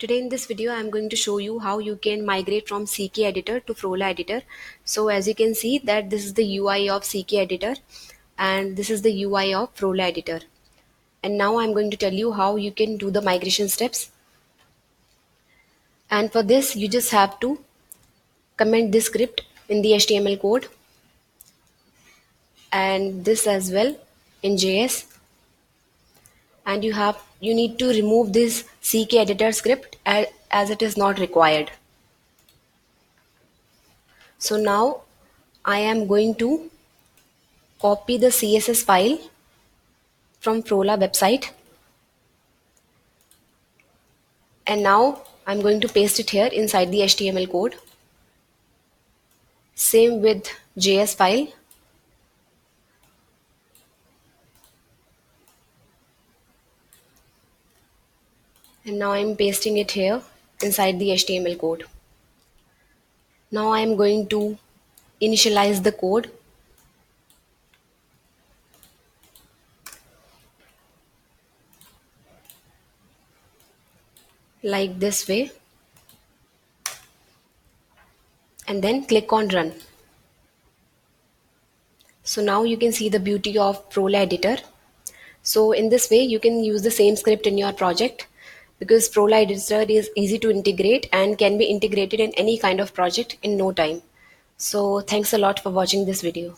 Today in this video I am going to show you how you can migrate from CKEditor to Froala editor. So as you can see that this is the UI of CKEditor and this is the UI of Froala editor. And now I'm going to tell you how you can do the migration steps. And for this you just have to comment this script in the HTML code and this as well in JS. And you need to remove this CKEditor script as it is not required. So now I am going to copy the CSS file from Froala website and now I'm going to paste it here inside the HTML code. Same with JS file. And now I'm pasting it here inside the HTML code. Now I'm going to initialize the code like this way and then click on run. So now you can see the beauty of Froala editor. So in this way you can use the same script in your project because Froala editor is easy to integrate and can be integrated in any kind of project in no time. So thanks a lot for watching this video.